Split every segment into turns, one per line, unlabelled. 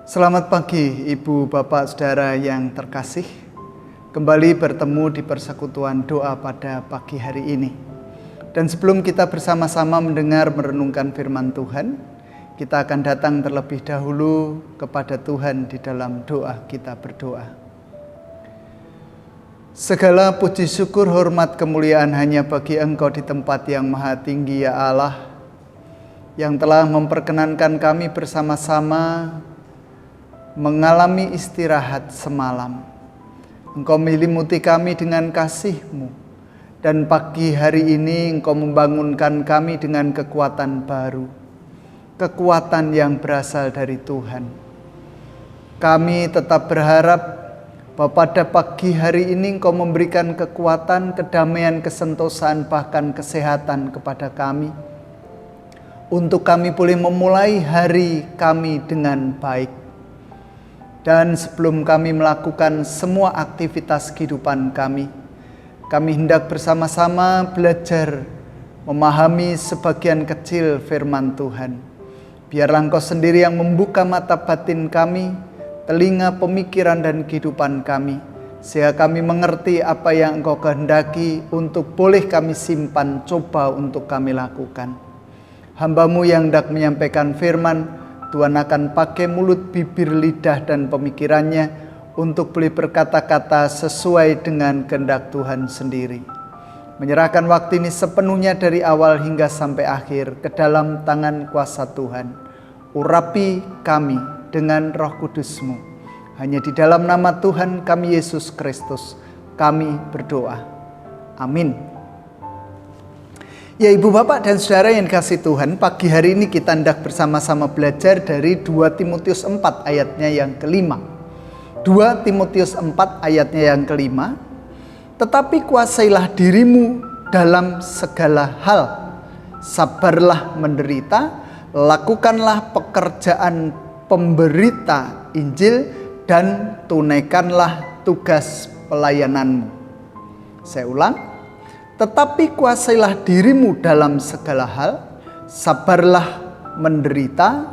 Selamat pagi Ibu, Bapak, Saudara yang terkasih. Kembali bertemu di persekutuan doa pada pagi hari ini. Dan sebelum kita bersama-sama mendengar merenungkan firman Tuhan, kita akan datang terlebih dahulu kepada Tuhan di dalam doa. Kita berdoa. Segala puji syukur, hormat, kemuliaan hanya bagi Engkau di tempat yang maha tinggi, ya Allah, yang telah memperkenankan kami bersama-sama mengalami istirahat semalam. Engkau menyelimuti kami dengan kasih-Mu, dan pagi hari ini Engkau membangunkan kami dengan kekuatan baru, kekuatan yang berasal dari Tuhan. Kami tetap berharap bahwa pada pagi hari ini Engkau memberikan kekuatan, kedamaian, kesentosaan, bahkan kesehatan kepada kami, untuk kami boleh memulai hari kami dengan baik. Dan sebelum kami melakukan semua aktivitas kehidupan kami hendak bersama-sama belajar memahami sebagian kecil firman Tuhan. Biarlah Engkau sendiri yang membuka mata batin kami, telinga, pemikiran, dan kehidupan kami, sehingga kami mengerti apa yang Engkau kehendaki untuk boleh kami simpan, coba untuk kami lakukan. Hamba-Mu yang hendak menyampaikan firman, Tuhan akan pakai mulut, bibir, lidah, dan pemikirannya untuk boleh berkata-kata sesuai dengan kehendak Tuhan sendiri. Menyerahkan waktu ini sepenuhnya dari awal hingga sampai akhir ke dalam tangan kuasa Tuhan. Urapi kami dengan Roh Kudus-Mu. Hanya di dalam nama Tuhan kami Yesus Kristus kami berdoa. Amin. Ya Ibu, Bapak, dan Saudara yang dikasihi Tuhan, pagi hari ini kita hendak bersama-sama belajar dari 2 Timotius 4 ayatnya yang kelima. 2 Timotius 4 ayatnya yang kelima. Tetapi kuasailah dirimu dalam segala hal, sabarlah menderita, lakukanlah pekerjaan pemberita Injil, dan tunaikanlah tugas pelayananmu. Saya ulang. Tetapi kuasailah dirimu dalam segala hal, sabarlah menderita,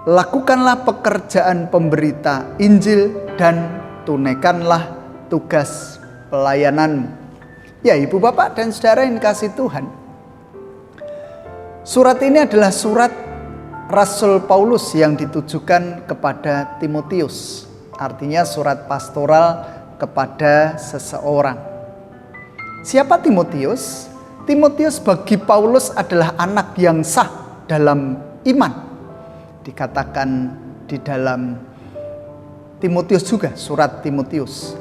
lakukanlah pekerjaan pemberita Injil, dan tunaikanlah tugas pelayananmu. Ya Ibu, Bapak, dan Saudara yang dikasihi Tuhan, surat ini adalah surat Rasul Paulus yang ditujukan kepada Timotius. Artinya surat pastoral kepada seseorang. Siapa Timotius? Timotius bagi Paulus adalah anak yang sah dalam iman. Dikatakan di dalam Timotius juga, surat Timotius.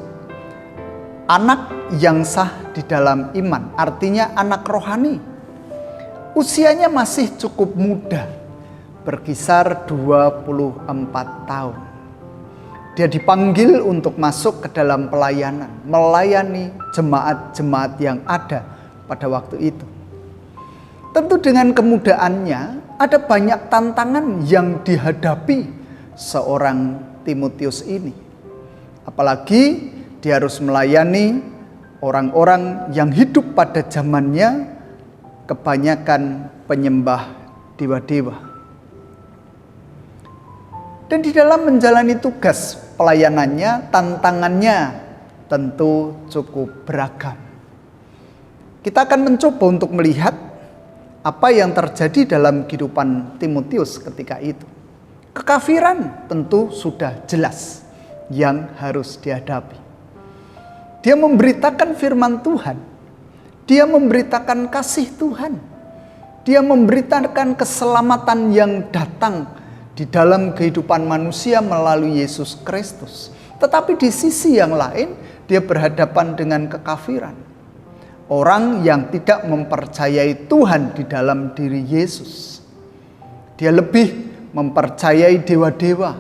Anak yang sah di dalam iman, artinya anak rohani. Usianya masih cukup muda, berkisar 24 tahun. Dia dipanggil untuk masuk ke dalam pelayanan, melayani jemaat-jemaat yang ada pada waktu itu. Tentu dengan kemudaannya ada banyak tantangan yang dihadapi seorang Timotius ini. Apalagi dia harus melayani orang-orang yang hidup pada zamannya kebanyakan penyembah dewa-dewa. Dan di dalam menjalani tugas pelayanannya, tantangannya tentu cukup beragam. Kita akan mencoba untuk melihat apa yang terjadi dalam kehidupan Timotius ketika itu. Kekafiran tentu sudah jelas yang harus dihadapi. Dia memberitakan firman Tuhan. Dia memberitakan kasih Tuhan. Dia memberitakan keselamatan yang datang di dalam kehidupan manusia melalui Yesus Kristus. Tetapi di sisi yang lain, dia berhadapan dengan kekafiran. Orang yang tidak mempercayai Tuhan di dalam diri Yesus. Dia lebih mempercayai dewa-dewa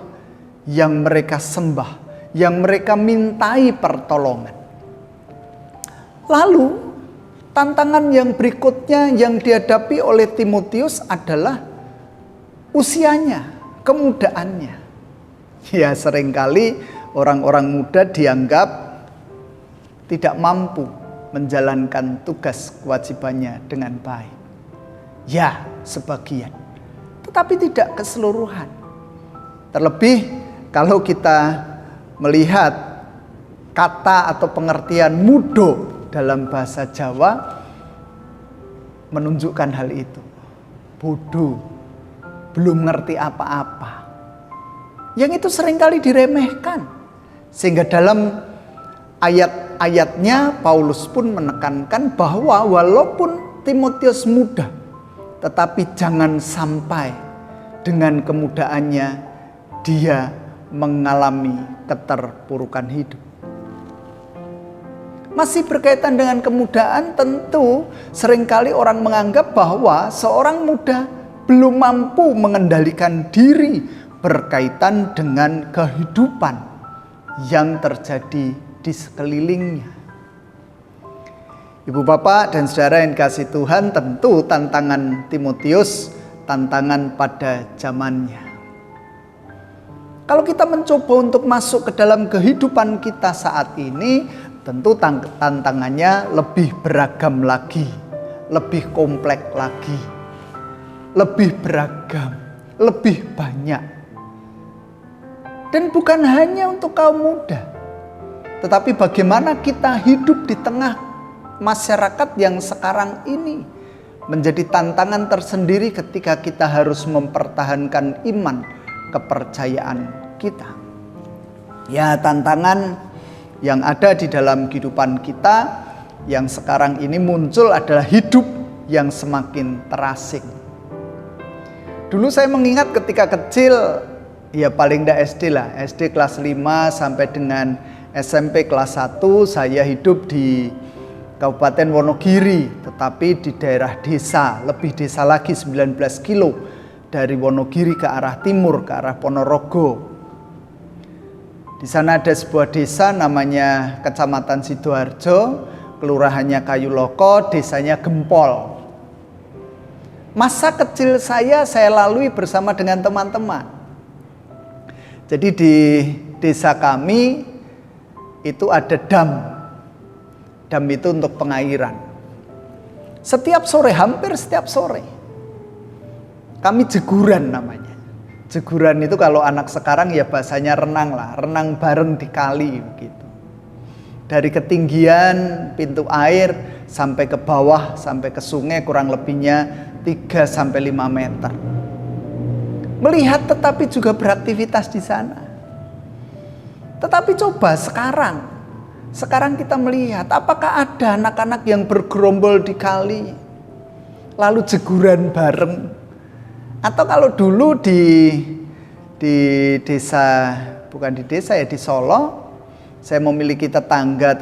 yang mereka sembah, yang mereka mintai pertolongan. Lalu, tantangan yang berikutnya yang dihadapi oleh Timotius adalah usianya, kemudaannya. Ya, seringkali orang-orang muda dianggap tidak mampu menjalankan tugas kewajibannya dengan baik. Ya, sebagian. Tetapi tidak keseluruhan. Terlebih kalau kita melihat kata atau pengertian mudo dalam bahasa Jawa menunjukkan hal itu. Bodoh, belum ngerti apa-apa. Yang itu seringkali diremehkan. Sehingga dalam ayat-ayatnya Paulus pun menekankan bahwa walaupun Timotius muda, tetapi jangan sampai dengan kemudaannya dia mengalami keterpurukan hidup. Masih berkaitan dengan kemudaan, tentu seringkali orang menganggap bahwa seorang muda belum mampu mengendalikan diri berkaitan dengan kehidupan yang terjadi di sekelilingnya. Ibu bapak dan saudara yang kasih Tuhan, tentu tantangan Timotius, tantangan pada zamannya. Kalau kita mencoba untuk masuk ke dalam kehidupan kita saat ini, tentu tantangannya lebih beragam lagi, lebih kompleks lagi, lebih beragam, lebih banyak. Dan bukan hanya untuk kaum muda, tetapi bagaimana kita hidup di tengah masyarakat yang sekarang ini menjadi tantangan tersendiri ketika kita harus mempertahankan iman, kepercayaan kita. Ya, tantangan yang ada di dalam kehidupan kita yang sekarang ini muncul adalah hidup yang semakin terasing. Dulu saya mengingat ketika kecil, ya paling tidak SD lah, SD kelas 5 sampai dengan SMP kelas 1 saya hidup di Kabupaten Wonogiri, tetapi di daerah desa, lebih desa lagi 19 kilo dari Wonogiri ke arah timur, ke arah Ponorogo. Di sana ada sebuah desa namanya Kecamatan Sidoarjo, kelurahannya Kayuloko, desanya Gempol. Masa kecil saya lalui bersama dengan teman-teman. Jadi di desa kami itu ada dam. Dam itu untuk pengairan. Setiap sore, hampir setiap sore, kami jeguran namanya. Jeguran itu kalau anak sekarang ya bahasanya renang lah, renang bareng di kali gitu. Dari ketinggian pintu air sampai ke bawah, sampai ke sungai kurang lebihnya 3-5 meter. Melihat tetapi juga beraktivitas di sana. Tetapi coba sekarang kita melihat apakah ada anak-anak yang bergerombol di kali lalu jeguran bareng. Atau kalau dulu di desa, bukan di desa ya, di Solo, saya memiliki tetangga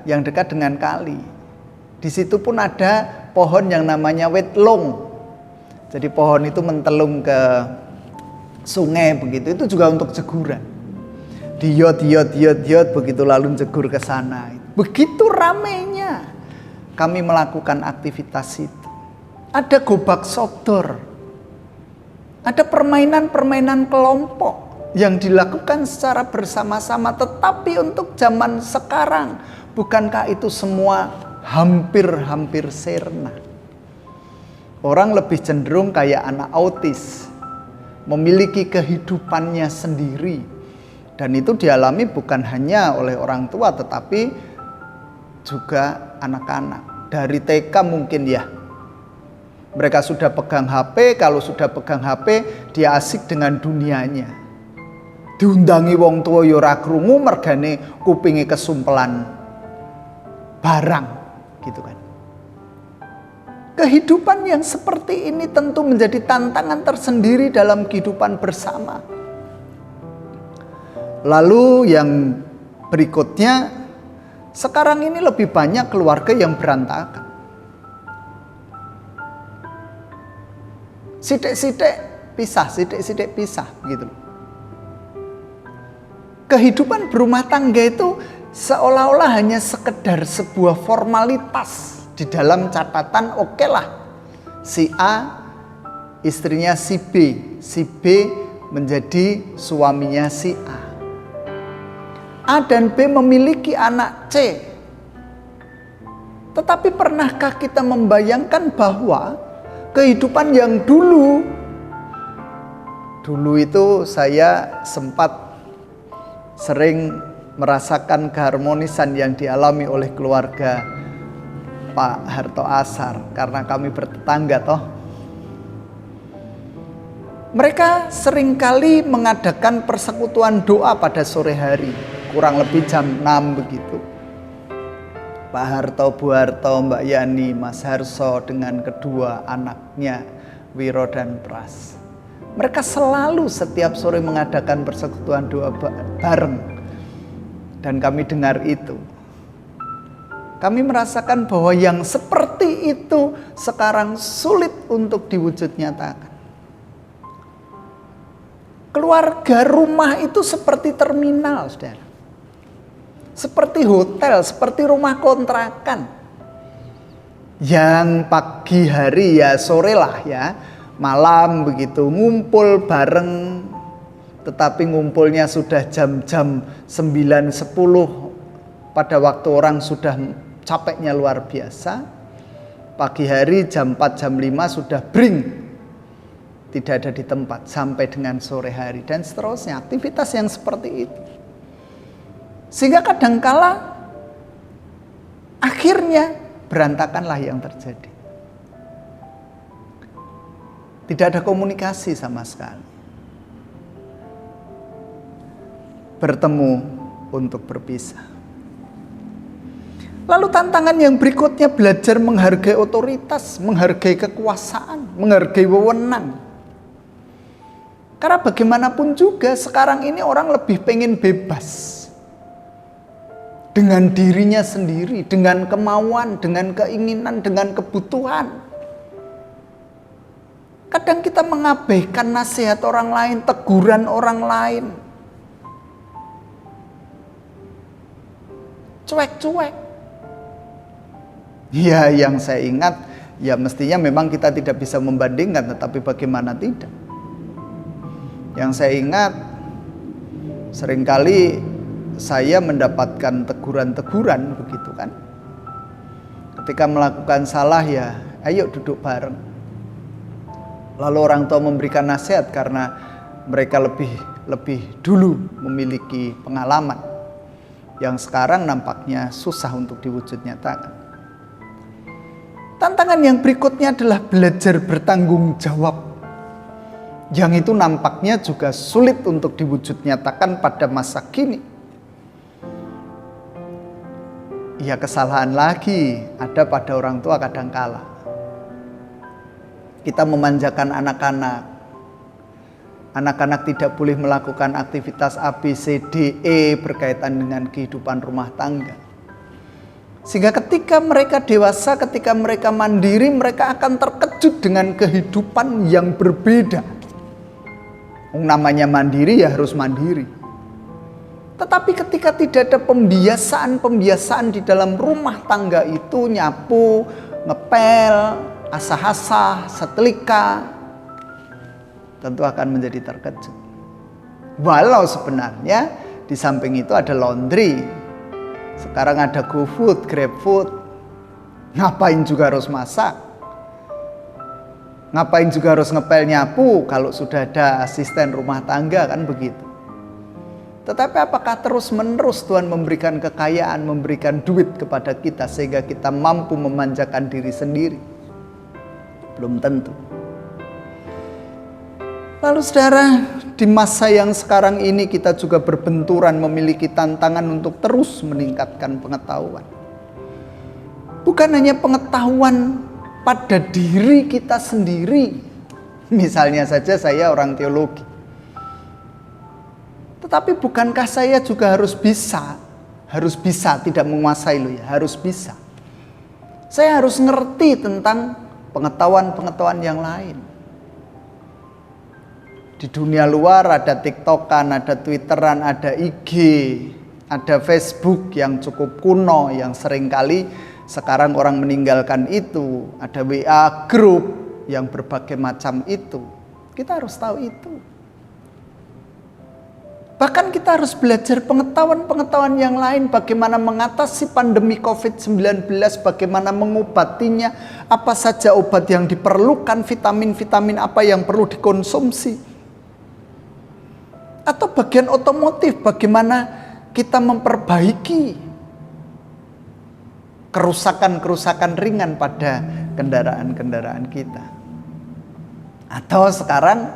yang dekat dengan kali. Di situ pun ada pohon yang namanya wetlong. Jadi pohon itu mentelung ke sungai begitu, itu juga untuk jeguran. Diot begitu lalu jegur ke sana. Begitu ramainya kami melakukan aktivitas itu. Ada gobak sodor. Ada permainan-permainan kelompok yang dilakukan secara bersama-sama, tetapi untuk zaman sekarang, bukankah itu semua hampir sirna? Orang lebih cenderung kayak anak autis, memiliki kehidupannya sendiri. Dan itu dialami bukan hanya oleh orang tua, tetapi juga anak-anak. Dari TK mungkin ya. Mereka sudah pegang HP, kalau sudah pegang HP, dia asik dengan dunianya. Diundangi wong tua ya ora krungu, mergane kupinge kesumpelan barang, gitu kan. Kehidupan yang seperti ini tentu menjadi tantangan tersendiri dalam kehidupan bersama. Lalu yang berikutnya, sekarang ini lebih banyak keluarga yang berantakan. Sidik-sidik pisah gitu. Kehidupan berumah tangga itu seolah-olah hanya sekedar sebuah formalitas di dalam catatan. Oke lah, si A istrinya si B menjadi suaminya si A. A dan B memiliki anak C. Tetapi pernahkah kita membayangkan bahwa kehidupan yang dulu Dulu itu saya sempat sering merasakan keharmonisan yang dialami oleh keluarga Pak Harto Asar karena kami bertetangga toh. Mereka seringkali mengadakan persekutuan doa pada sore hari, kurang lebih jam 6 begitu. Pak Harto, Bu Harto, Mbak Yani, Mas Harso dengan kedua anaknya Wiro dan Pras. Mereka selalu setiap sore mengadakan persekutuan doa bareng. Dan kami dengar itu. Kami merasakan bahwa yang seperti itu sekarang sulit untuk diwujud nyatakan. Keluarga rumah itu seperti terminal, saudara. Seperti hotel, seperti rumah kontrakan. Yang pagi hari ya sore lah ya. Malam begitu ngumpul bareng, tetapi ngumpulnya sudah jam-jam 9-10 pada waktu orang sudah capeknya luar biasa. Pagi hari jam 4 jam 5 sudah bring, tidak ada di tempat sampai dengan sore hari dan seterusnya, aktivitas yang seperti itu. Sehingga kadangkala akhirnya berantakanlah yang terjadi. Tidak ada komunikasi sama sekali. Bertemu untuk berpisah. Lalu tantangan yang berikutnya belajar menghargai otoritas, menghargai kekuasaan, menghargai wewenang. Karena bagaimanapun juga sekarang ini orang lebih pengen bebas. Dengan dirinya sendiri, dengan kemauan, dengan keinginan, dengan kebutuhan. Kadang kita mengabaikan nasihat orang lain, teguran orang lain. Cuek-cuek. Ya, yang saya ingat, ya mestinya memang kita tidak bisa membandingkan, tetapi bagaimana tidak. Yang saya ingat, seringkali saya mendapatkan teguran-teguran begitu kan. Ketika melakukan salah ya, ayo duduk bareng. Lalu orang tua memberikan nasihat karena mereka lebih dulu memiliki pengalaman yang sekarang nampaknya susah untuk diwujud nyatakan. Tantangan yang berikutnya adalah belajar bertanggung jawab, yang itu nampaknya juga sulit untuk diwujud nyatakan pada masa kini. Ya, kesalahan lagi ada pada orang tua kadangkala. Kita memanjakan anak-anak. Anak-anak tidak boleh melakukan aktivitas A, B, C, D, E berkaitan dengan kehidupan rumah tangga. Sehingga ketika mereka dewasa, ketika mereka mandiri, mereka akan terkejut dengan kehidupan yang berbeda. Namanya mandiri ya harus mandiri. Tetapi ketika tidak ada pembiasaan di dalam rumah tangga itu, nyapu, ngepel, asah-asah, setrika, tentu akan menjadi terkejut. Walau sebenarnya di samping itu ada laundry. Sekarang ada GoFood, GrabFood. Ngapain juga harus masak? Ngapain juga harus ngepel nyapu kalau sudah ada asisten rumah tangga, kan begitu. Tetapi apakah terus-menerus Tuhan memberikan kekayaan, memberikan duit kepada kita sehingga kita mampu memanjakan diri sendiri? Belum tentu. Lalu saudara, di masa yang sekarang ini kita juga berbenturan memiliki tantangan untuk terus meningkatkan pengetahuan. Bukan hanya pengetahuan pada diri kita sendiri. Misalnya saja saya orang teologi. Tetapi bukankah saya juga harus bisa, tidak menguasai loh ya, harus bisa. Saya harus ngerti tentang pengetahuan-pengetahuan yang lain. Di dunia luar ada TikTokan, ada Twitteran, ada IG, ada Facebook yang cukup kuno, yang seringkali sekarang orang meninggalkan itu. Ada WA group yang berbagai macam itu. Kita harus tahu itu. Bahkan kita harus belajar pengetahuan-pengetahuan yang lain, bagaimana mengatasi pandemi COVID-19, bagaimana mengobatinya, apa saja obat yang diperlukan, vitamin-vitamin apa yang perlu dikonsumsi. Atau bagian otomotif, bagaimana kita memperbaiki kerusakan-kerusakan ringan pada kendaraan-kendaraan kita. Atau sekarang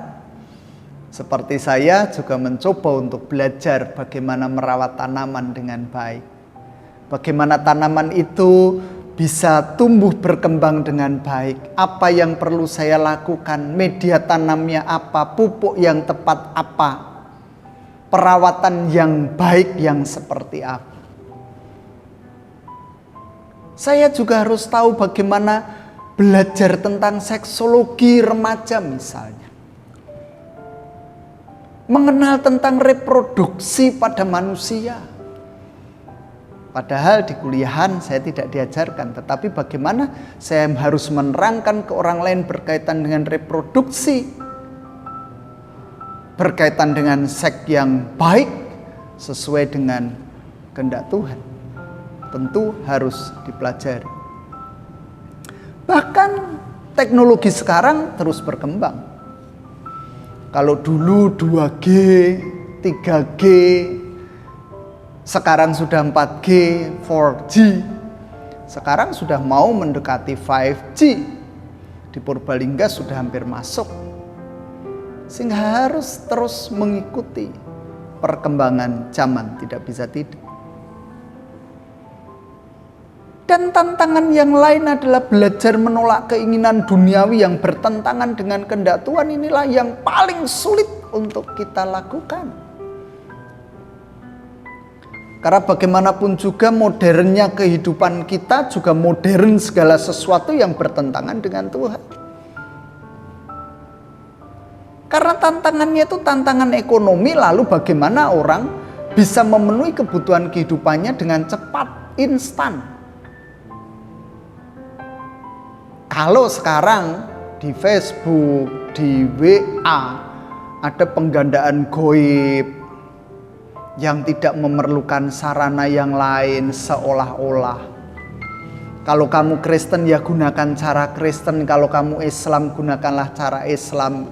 seperti saya juga mencoba untuk belajar bagaimana merawat tanaman dengan baik. Bagaimana tanaman itu bisa tumbuh berkembang dengan baik. Apa yang perlu saya lakukan, media tanamnya apa, pupuk yang tepat apa, perawatan yang baik yang seperti apa. Saya juga harus tahu bagaimana belajar tentang seksologi remaja misalnya. Mengenal tentang reproduksi pada manusia. Padahal di kuliahan saya tidak diajarkan, tetapi bagaimana saya harus menerangkan ke orang lain berkaitan dengan reproduksi, berkaitan dengan seks yang baik sesuai dengan kehendak Tuhan. Tentu harus dipelajari. Bahkan teknologi sekarang terus berkembang. Kalau dulu 2G, 3G, sekarang sudah 4G, 4G. Sekarang sudah mau mendekati 5G. Di Purbalingga sudah hampir masuk. Sehingga harus terus mengikuti perkembangan zaman, tidak bisa tidak. Dan tantangan yang lain adalah belajar menolak keinginan duniawi yang bertentangan dengan kehendak Tuhan. Inilah yang paling sulit untuk kita lakukan. Karena bagaimanapun juga modernnya kehidupan kita juga modern segala sesuatu yang bertentangan dengan Tuhan. Karena tantangannya itu tantangan ekonomi, lalu bagaimana orang bisa memenuhi kebutuhan kehidupannya dengan cepat, instan. Kalau sekarang di Facebook, di WA, ada penggandaan goib yang tidak memerlukan sarana yang lain seolah-olah. Kalau kamu Kristen ya gunakan cara Kristen, kalau kamu Islam gunakanlah cara Islam.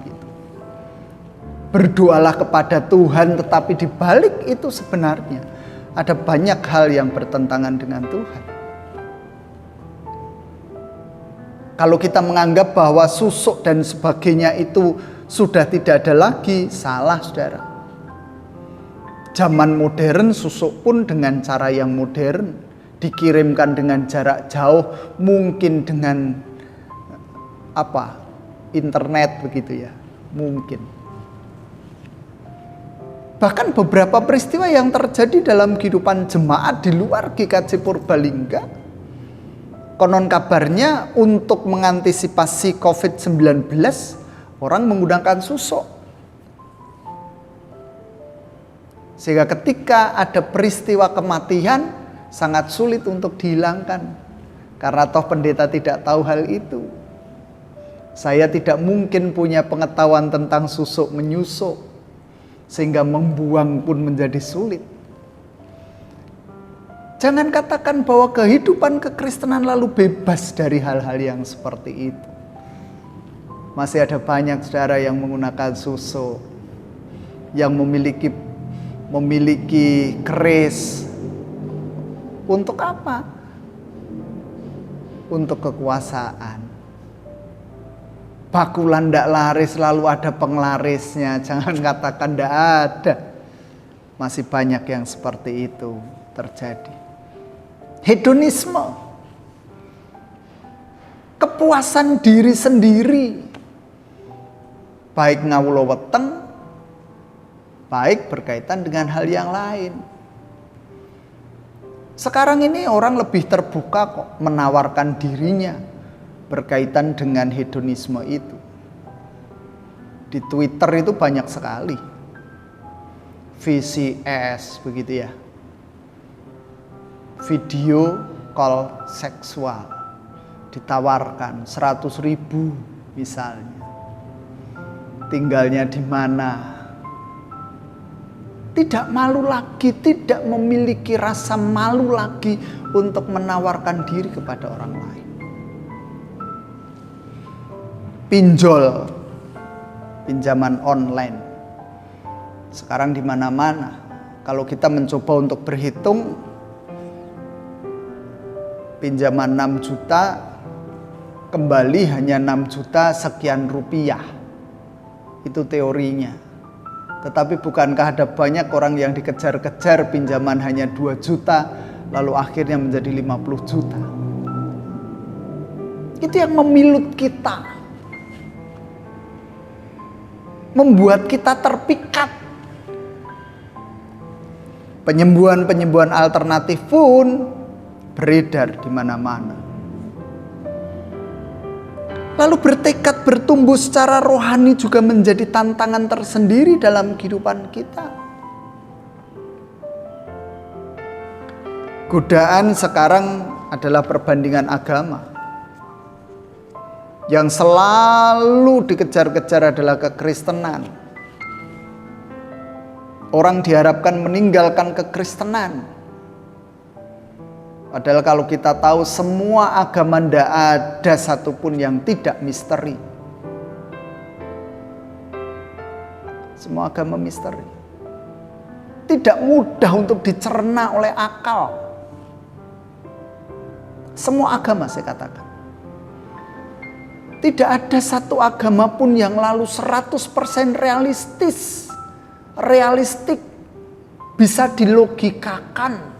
Berdoalah kepada Tuhan, tetapi di balik itu sebenarnya ada banyak hal yang bertentangan dengan Tuhan. Kalau kita menganggap bahwa susuk dan sebagainya itu sudah tidak ada lagi, salah saudara. Zaman modern susuk pun dengan cara yang modern, dikirimkan dengan jarak jauh, mungkin dengan internet begitu ya, mungkin. Bahkan beberapa peristiwa yang terjadi dalam kehidupan jemaat di luar GKJ Purbalingga, konon kabarnya untuk mengantisipasi COVID-19, orang menggunakan susuk. Sehingga ketika ada peristiwa kematian, sangat sulit untuk dihilangkan. Karena toh pendeta tidak tahu hal itu. Saya tidak mungkin punya pengetahuan tentang susuk menyusuk. Sehingga membuang pun menjadi sulit. Jangan katakan bahwa kehidupan kekristenan lalu bebas dari hal-hal yang seperti itu. Masih ada banyak saudara yang menggunakan susuk, yang memiliki keris. Untuk apa? Untuk kekuasaan. Bakulan ndak laris, lalu ada penglarisnya. Jangan katakan ndak ada. Masih banyak yang seperti itu terjadi. Hedonisme, kepuasan diri sendiri, baik ngawula weteng, baik berkaitan dengan hal yang lain. Sekarang ini orang lebih terbuka kok menawarkan dirinya berkaitan dengan hedonisme itu. Di Twitter itu banyak sekali VCS begitu ya, video call seksual ditawarkan 100.000 misalnya, tinggalnya di mana, tidak malu lagi, tidak memiliki rasa malu lagi untuk menawarkan diri kepada orang lain. Pinjol, pinjaman online, Sekarang di mana-mana, kalau kita mencoba untuk berhitung, pinjaman 6 juta, kembali hanya 6 juta sekian rupiah. Itu teorinya. Tetapi bukankah ada banyak orang yang dikejar-kejar pinjaman hanya 2 juta, lalu akhirnya menjadi 50 juta. Itu yang memilut kita, membuat kita terpikat. Penyembuhan-penyembuhan alternatif pun beredar di mana-mana. Lalu bertekad bertumbuh secara rohani juga menjadi tantangan tersendiri dalam kehidupan kita. Godaan sekarang adalah perbandingan agama. Yang selalu dikejar-kejar adalah kekristenan. Orang diharapkan meninggalkan kekristenan. Padahal kalau kita tahu semua agama tidak ada satupun yang tidak misteri. Semua agama misteri. Tidak mudah untuk dicerna oleh akal. Semua agama saya katakan. Tidak ada satu agama pun yang lalu 100% realistik, bisa dilogikakan.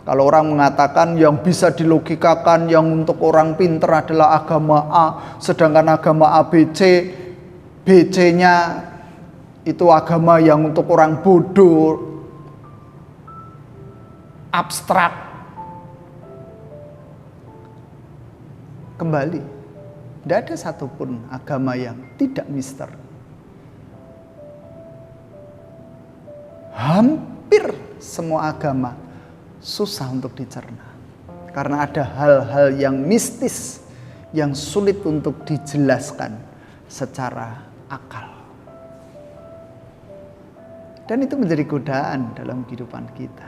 Kalau orang mengatakan yang bisa dilogikakan, yang untuk orang pintar adalah agama A, sedangkan agama ABC, BC-nya itu agama yang untuk orang bodoh, abstrak. Kembali, tidak ada satupun agama yang tidak misteri. Hampir semua agama susah untuk dicerna karena ada hal-hal yang mistis yang sulit untuk dijelaskan secara akal, dan itu menjadi godaan dalam kehidupan kita.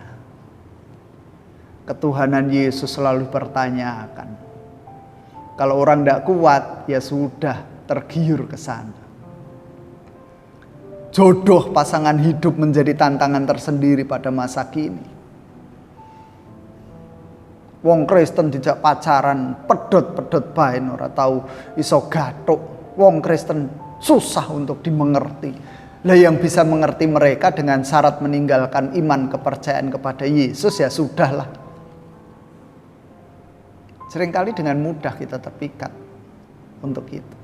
Ketuhanan Yesus selalu dipertanyakan. Kalau orang tidak kuat, ya sudah, tergiur ke sana. Jodoh pasangan hidup menjadi tantangan tersendiri pada masa kini. Wong Kristen dijak pacaran pedot-pedot bae ora tahu iso gathuk. Wong Kristen susah untuk dimengerti. Lah yang bisa mengerti mereka dengan syarat meninggalkan iman kepercayaan kepada Yesus, ya sudahlah. Seringkali dengan mudah kita terpikat untuk itu.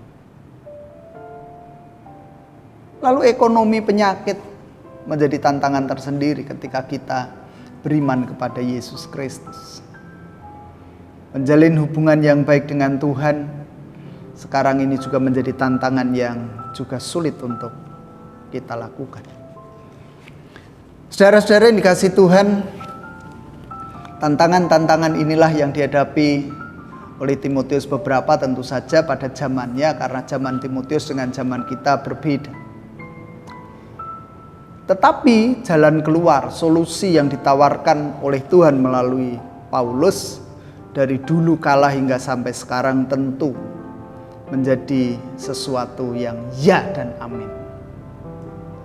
Lalu ekonomi, penyakit menjadi tantangan tersendiri ketika kita beriman kepada Yesus Kristus. Menjalin hubungan yang baik dengan Tuhan sekarang ini juga menjadi tantangan yang juga sulit untuk kita lakukan. Saudara-saudara yang dikasihi Tuhan, tantangan-tantangan inilah yang dihadapi oleh Timotius beberapa tentu saja pada zamannya, karena zaman Timotius dengan zaman kita berbeda. Tetapi jalan keluar, solusi yang ditawarkan oleh Tuhan melalui Paulus dari dulu kala hingga sampai sekarang tentu menjadi sesuatu yang ya dan amin,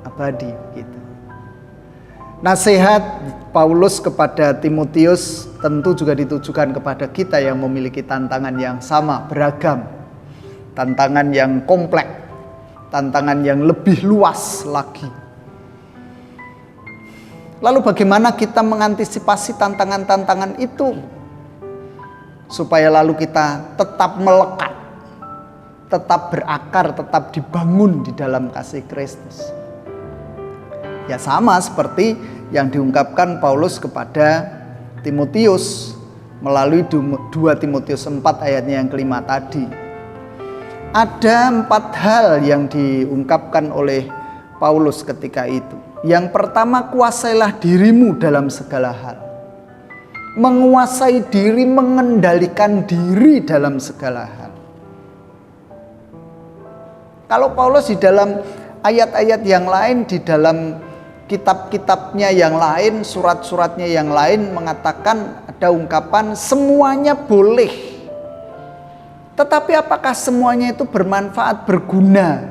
abadi gitu. Nasihat Paulus kepada Timotius tentu juga ditujukan kepada kita yang memiliki tantangan yang sama, beragam, tantangan yang kompleks, tantangan yang lebih luas lagi. Lalu bagaimana kita mengantisipasi tantangan-tantangan itu supaya lalu kita tetap melekat, tetap berakar, tetap dibangun di dalam kasih Kristus? Ya sama seperti yang diungkapkan Paulus kepada Timotius melalui 2 Timotius 4 ayatnya yang kelima tadi. Ada 4 hal yang diungkapkan oleh Paulus ketika itu. Yang pertama, kuasailah dirimu dalam segala hal. Menguasai diri, mengendalikan diri dalam segala hal. Kalau Paulus di dalam ayat-ayat yang lain, di dalam kitab-kitabnya yang lain, surat-suratnya yang lain mengatakan, ada ungkapan semuanya boleh. Tetapi apakah semuanya itu bermanfaat, berguna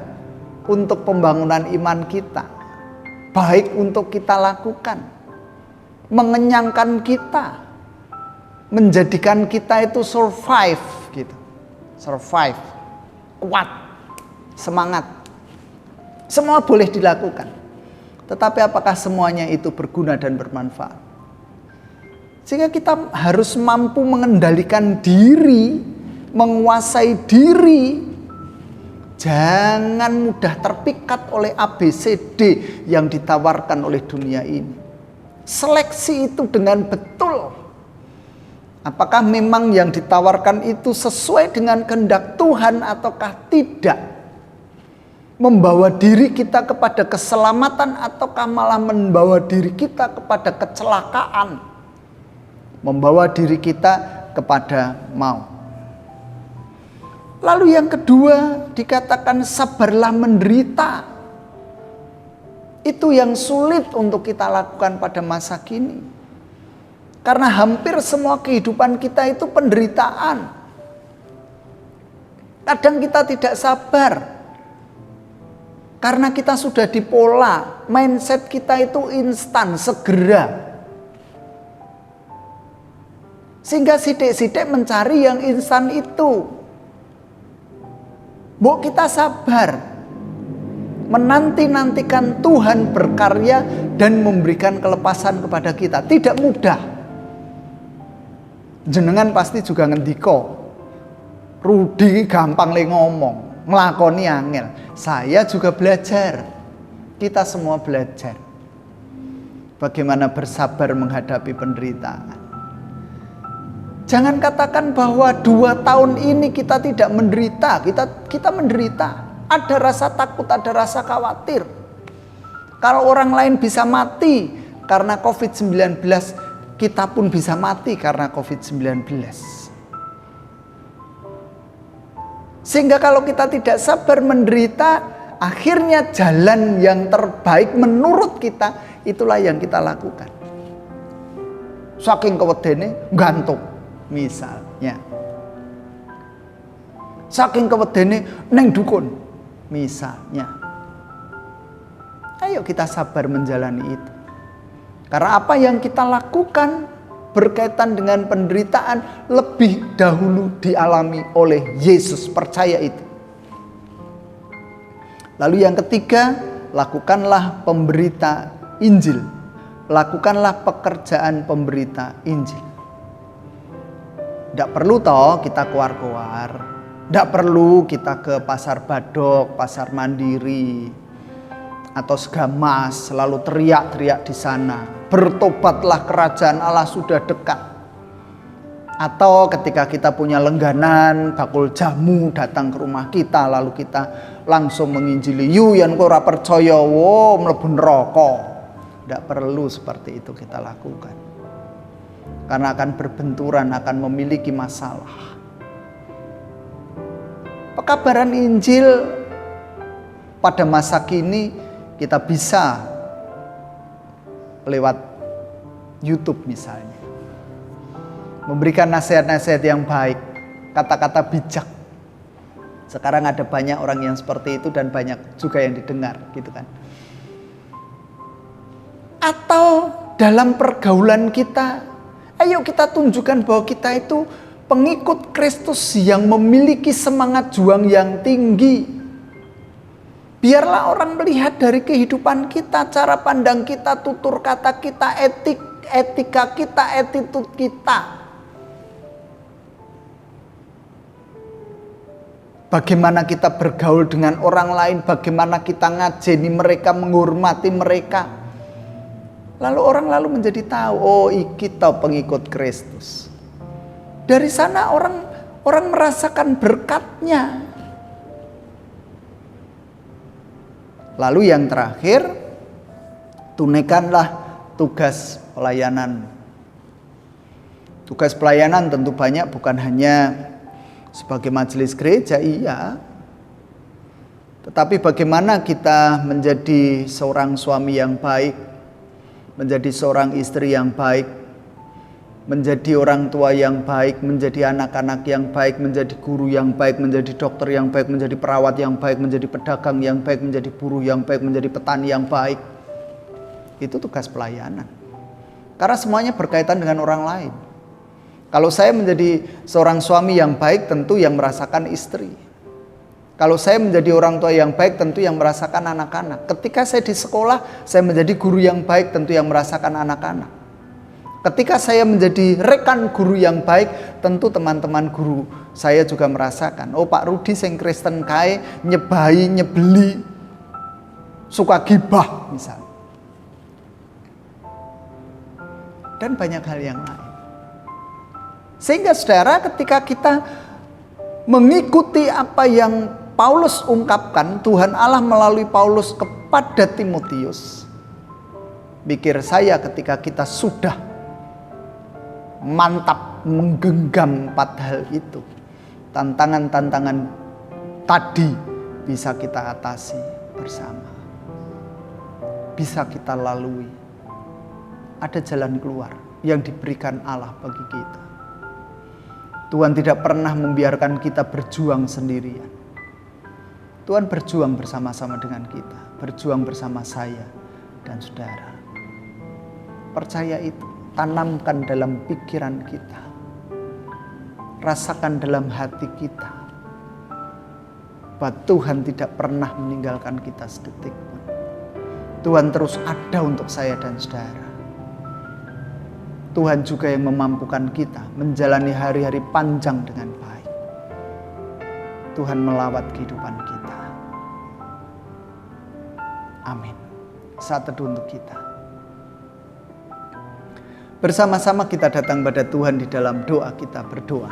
untuk pembangunan iman kita, baik untuk kita lakukan, mengenyangkan kita, menjadikan kita itu survive gitu. Survive, kuat, semangat. Semua boleh dilakukan. Tetapi apakah semuanya itu berguna dan bermanfaat? Sehingga kita harus mampu mengendalikan diri, menguasai diri. Jangan mudah terpikat oleh ABCD yang ditawarkan oleh dunia ini. Seleksi itu dengan betul. Apakah memang yang ditawarkan itu sesuai dengan kehendak Tuhan ataukah tidak? Membawa diri kita kepada keselamatan ataukah malah membawa diri kita kepada kecelakaan? Membawa diri kita kepada maut. Lalu yang kedua dikatakan sabarlah menderita. Itu yang sulit untuk kita lakukan pada masa kini. Karena hampir semua kehidupan kita itu penderitaan. Kadang kita tidak sabar. Karena kita sudah dipola, mindset kita itu instan, segera. Sehingga sidik-sidik mencari yang instan itu. Bu, kita sabar. Menanti-nantikan Tuhan berkarya dan memberikan kelepasan kepada kita. Tidak mudah. Jenengan pasti juga ngendiko. Rudi gampang le ngomong, nglakoni angel. Saya juga belajar. Kita semua belajar. Bagaimana bersabar menghadapi penderitaan. Jangan katakan bahwa 2 tahun ini kita tidak menderita. Kita menderita. Ada rasa takut, ada rasa khawatir. Kalau orang lain bisa mati karena COVID-19, kita pun bisa mati karena COVID-19. Sehingga kalau kita tidak sabar menderita, akhirnya jalan yang terbaik menurut kita, itulah yang kita lakukan. Saking kewedene gantung misalnya. Saking kewedene neng dukun misalnya. Ayo kita sabar menjalani itu. Karena apa yang kita lakukan berkaitan dengan penderitaan lebih dahulu dialami oleh Yesus. Percaya itu. Lalu yang ketiga, lakukanlah pemberita Injil. Lakukanlah pekerjaan pemberita Injil. Tidak perlu toh kita keluar-keluar. Tidak perlu kita ke pasar Badok, pasar Mandiri, atau Segamas, lalu teriak-teriak di sana. Bertobatlah, kerajaan Allah sudah dekat. Atau ketika kita punya lengganan, bakul jamu datang ke rumah kita, lalu kita langsung menginjili. Yu yang ora percaya, wo mlebu neraka. Tidak perlu seperti itu kita lakukan. Karena akan berbenturan, akan memiliki masalah. Pekabaran Injil pada masa kini kita bisa lewat YouTube misalnya. Memberikan nasihat-nasihat yang baik, kata-kata bijak. Sekarang ada banyak orang yang seperti itu dan banyak juga yang didengar, gitu kan. Atau dalam pergaulan kita, ayo kita tunjukkan bahwa kita itu pengikut Kristus yang memiliki semangat juang yang tinggi. Biarlah orang melihat dari kehidupan kita, cara pandang kita, tutur kata kita, etika kita, attitude kita. Bagaimana kita bergaul dengan orang lain, bagaimana kita ngajeni mereka, menghormati mereka. Lalu orang menjadi tahu, oh kita pengikut Kristus. Dari sana orang merasakan berkatnya. Lalu yang terakhir, tunaikanlah tugas pelayanan. Tugas pelayanan tentu banyak, bukan hanya sebagai majelis gereja, iya. Tetapi bagaimana kita menjadi seorang suami yang baik, menjadi seorang istri yang baik, menjadi orang tua yang baik, menjadi anak-anak yang baik, menjadi guru yang baik, menjadi dokter yang baik, menjadi perawat yang baik, menjadi pedagang yang baik, menjadi buruh yang baik, menjadi petani yang baik. Itu tugas pelayanan. Karena semuanya berkaitan dengan orang lain. Kalau saya menjadi seorang suami yang baik, tentu yang merasakan istri. Kalau saya menjadi orang tua yang baik, tentu yang merasakan anak-anak. Ketika saya di sekolah, saya menjadi guru yang baik, tentu yang merasakan anak-anak. Ketika saya menjadi rekan guru yang baik, tentu teman-teman guru saya juga merasakan. Oh, Pak Rudi sing Kristen kae nyebai, nyebeli, suka gibah misalnya. Dan banyak hal yang lain. Sehingga saudara, ketika kita mengikuti apa yang Paulus ungkapkan, Tuhan Allah melalui Paulus kepada Timotius, pikir saya ketika kita sudah mantap menggenggam 4 hal itu, tantangan-tantangan tadi bisa kita atasi bersama, bisa kita lalui. Ada jalan keluar yang diberikan Allah bagi kita. Tuhan tidak pernah membiarkan kita berjuang sendirian. Tuhan berjuang bersama-sama dengan kita, berjuang bersama saya dan saudara. Percaya itu, tanamkan dalam pikiran kita, rasakan dalam hati kita, bahwa Tuhan tidak pernah meninggalkan kita sedetik pun. Tuhan terus ada untuk saya dan saudara. Tuhan juga yang memampukan kita menjalani hari-hari panjang dengan baik. Tuhan melawat kehidupan kita. Amin. Saat teduh untuk kita. Bersama-sama kita datang pada Tuhan di dalam doa kita berdoa.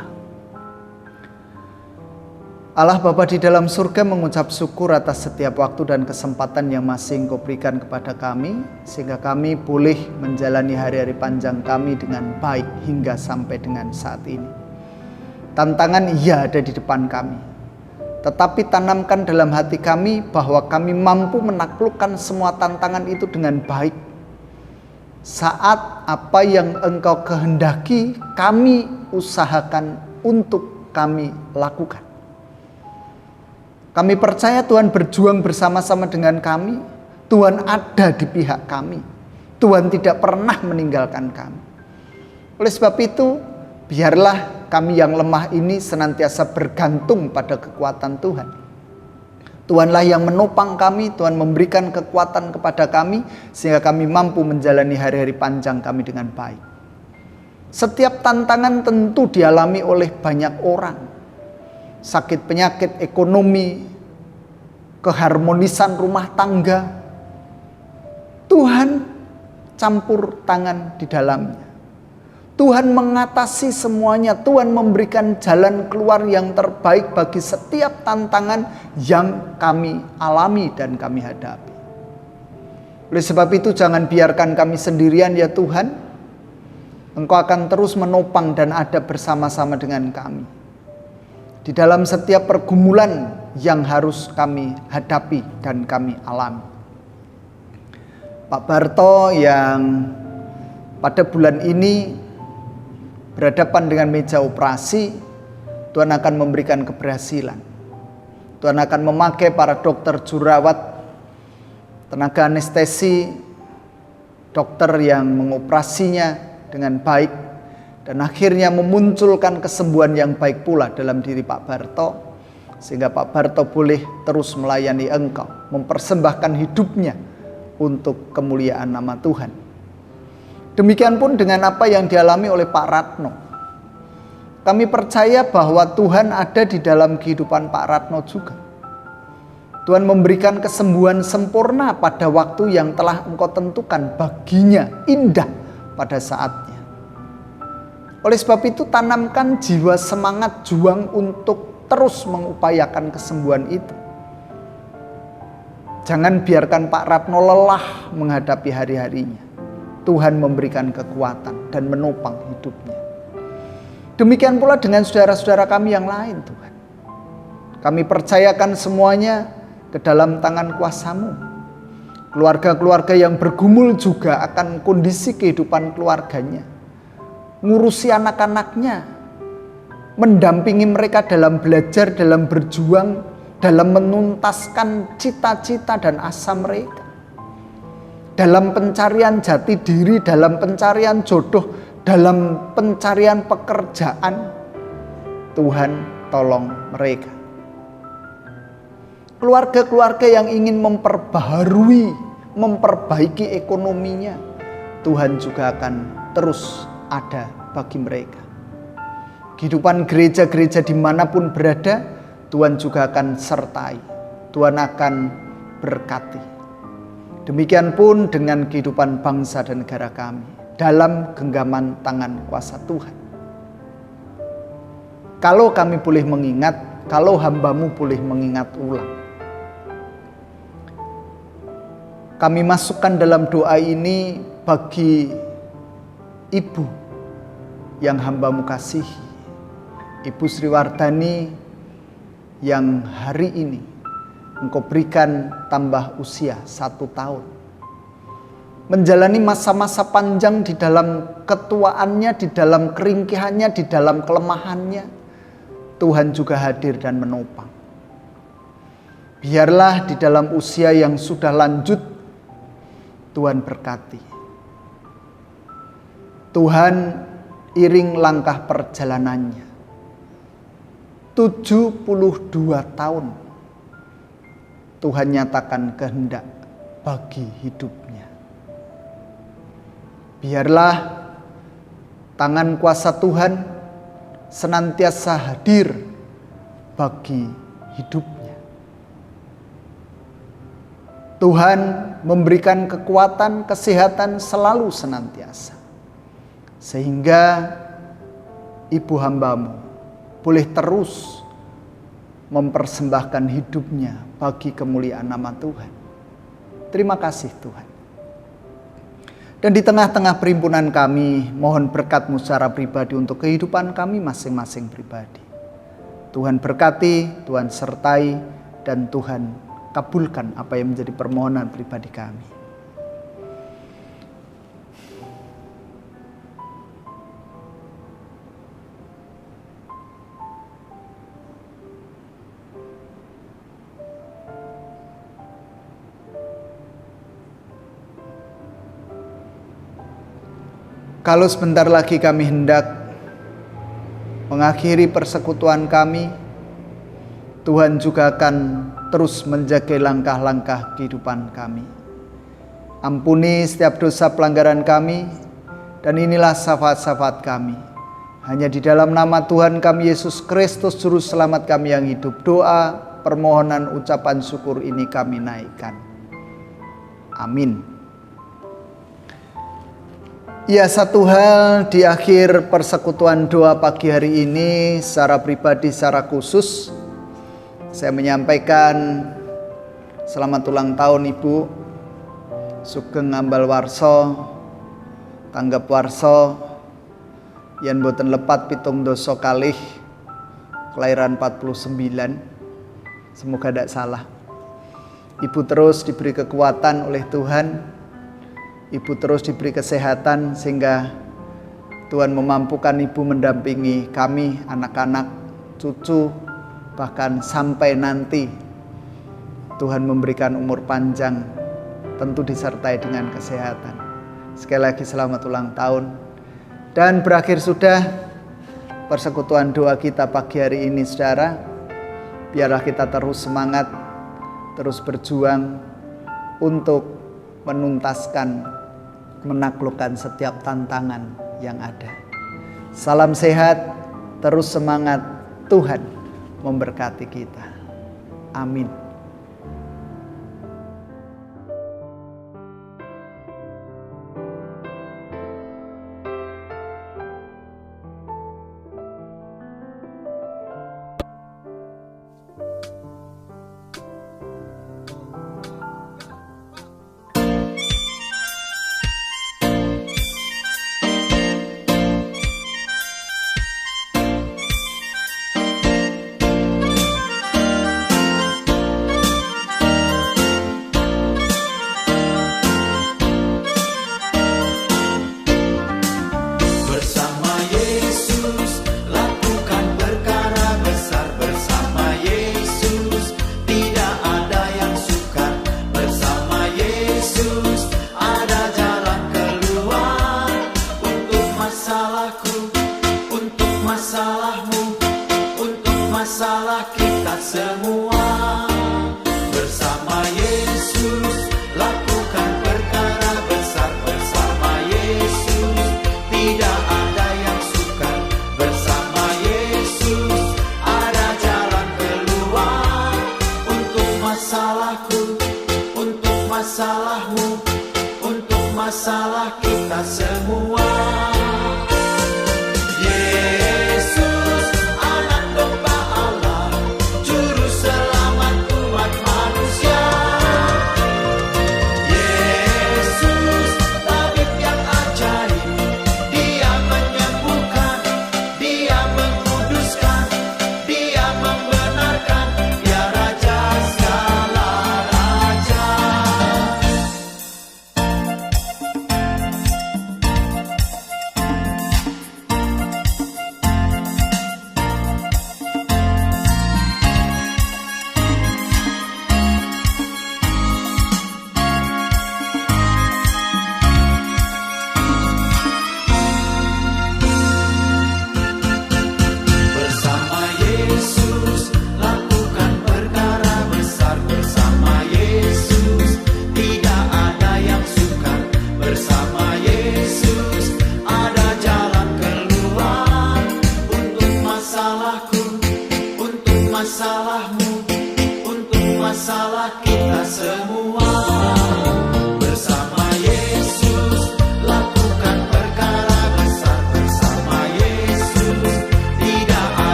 Allah Bapa di dalam surga, mengucap syukur atas setiap waktu dan kesempatan yang masih Engkau berikan kepada kami, sehingga kami boleh menjalani hari-hari panjang kami dengan baik hingga sampai dengan saat ini. Tantangan iya ada di depan kami, tetapi tanamkan dalam hati kami bahwa kami mampu menaklukkan semua tantangan itu dengan baik. Saat apa yang Engkau kehendaki, kami usahakan untuk kami lakukan. Kami percaya Tuhan berjuang bersama-sama dengan kami. Tuhan ada di pihak kami. Tuhan tidak pernah meninggalkan kami. Oleh sebab itu, biarlah kami yang lemah ini senantiasa bergantung pada kekuatan Tuhan. Tuhanlah yang menopang kami, Tuhan memberikan kekuatan kepada kami, sehingga kami mampu menjalani hari-hari panjang kami dengan baik. Setiap tantangan tentu dialami oleh banyak orang. Sakit penyakit, ekonomi, keharmonisan rumah tangga. Tuhan campur tangan di dalamnya. Tuhan mengatasi semuanya. Tuhan memberikan jalan keluar yang terbaik bagi setiap tantangan yang kami alami dan kami hadapi. Oleh sebab itu jangan biarkan kami sendirian ya Tuhan. Engkau akan terus menopang dan ada bersama-sama dengan kami. Di dalam setiap pergumulan yang harus kami hadapi dan kami alami. Pak Barto yang pada bulan ini berhadapan dengan meja operasi, Tuhan akan memberikan keberhasilan. Tuhan akan memakai para dokter jurawat, tenaga anestesi, dokter yang mengoperasinya dengan baik, dan akhirnya memunculkan kesembuhan yang baik pula dalam diri Pak Barto, sehingga Pak Barto boleh terus melayani Engkau, mempersembahkan hidupnya untuk kemuliaan nama Tuhan. Demikian pun dengan apa yang dialami oleh Pak Ratno. Kami percaya bahwa Tuhan ada di dalam kehidupan Pak Ratno juga. Tuhan memberikan kesembuhan sempurna pada waktu yang telah Engkau tentukan baginya, indah pada saatnya. Oleh sebab itu tanamkan jiwa semangat juang untuk terus mengupayakan kesembuhan itu. Jangan biarkan Pak Ratno lelah menghadapi hari-harinya. Tuhan memberikan kekuatan dan menopang hidupnya. Demikian pula dengan saudara-saudara kami yang lain Tuhan. Kami percayakan semuanya ke dalam tangan kuasa-Mu. Keluarga-keluarga yang bergumul juga akan kondisi kehidupan keluarganya. ngurusi anak-anaknya, mendampingi mereka dalam belajar, dalam berjuang, dalam menuntaskan cita-cita dan asa mereka. Dalam pencarian jati diri, dalam pencarian jodoh, dalam pencarian pekerjaan, Tuhan tolong mereka. Keluarga-keluarga yang ingin memperbaharui, memperbaiki ekonominya, Tuhan juga akan terus ada bagi mereka. Kehidupan gereja-gereja dimanapun berada, Tuhan juga akan sertai, Tuhan akan berkati. Demikian pun dengan kehidupan bangsa dan negara kami, dalam genggaman tangan kuasa Tuhan. Kalau kami boleh mengingat, kalau hamba-Mu boleh mengingat ulang, kami masukkan dalam doa ini bagi ibu yang hamba-Mu kasihi, Ibu Sri Wardani yang hari ini Engkau berikan tambah usia 1 tahun. Menjalani masa-masa panjang di dalam ketuaannya, di dalam keringkihannya, di dalam kelemahannya, Tuhan juga hadir dan menopang. Biarlah di dalam usia yang sudah lanjut, Tuhan berkati. Tuhan iring langkah perjalanannya. 72 tahun Tuhan nyatakan kehendak bagi hidupnya. Biarlah tangan kuasa Tuhan senantiasa hadir bagi hidupnya. Tuhan memberikan kekuatan, kesehatan selalu senantiasa. Sehingga ibu hamba-Mu boleh terus mempersembahkan hidupnya bagi kemuliaan nama Tuhan. Terima kasih Tuhan. Dan di tengah-tengah perhimpunan kami, mohon berkat-Mu secara pribadi untuk kehidupan kami masing-masing pribadi. Tuhan berkati, Tuhan sertai, dan Tuhan kabulkan apa yang menjadi permohonan pribadi kami. Kalau sebentar lagi kami hendak mengakhiri persekutuan kami, Tuhan juga akan terus menjaga langkah-langkah kehidupan kami. Ampuni setiap dosa pelanggaran kami, dan inilah syafaat-syafaat kami. Hanya di dalam nama Tuhan kami Yesus Kristus Juru Selamat kami yang hidup, doa, permohonan, ucapan syukur ini kami naikkan. Amin. Ya, satu hal di akhir persekutuan doa pagi hari ini, secara pribadi, secara khusus, saya menyampaikan selamat ulang tahun Ibu Sugeng Ambal Warso, tanggap warso, yen boten lepat 7 doso kalih, kelahiran 49. Semoga tidak salah. Ibu terus diberi kekuatan oleh Tuhan, Ibu terus diberi kesehatan sehingga Tuhan memampukan Ibu mendampingi kami, anak-anak, cucu, bahkan sampai nanti Tuhan memberikan umur panjang, tentu disertai dengan kesehatan. Sekali lagi selamat ulang tahun. Dan berakhir sudah persekutuan doa kita pagi hari ini, saudara. Biarlah kita terus semangat, terus berjuang untuk menuntaskan, menaklukkan setiap tantangan yang ada. Salam sehat, terus semangat, Tuhan memberkati kita. Amin.
semua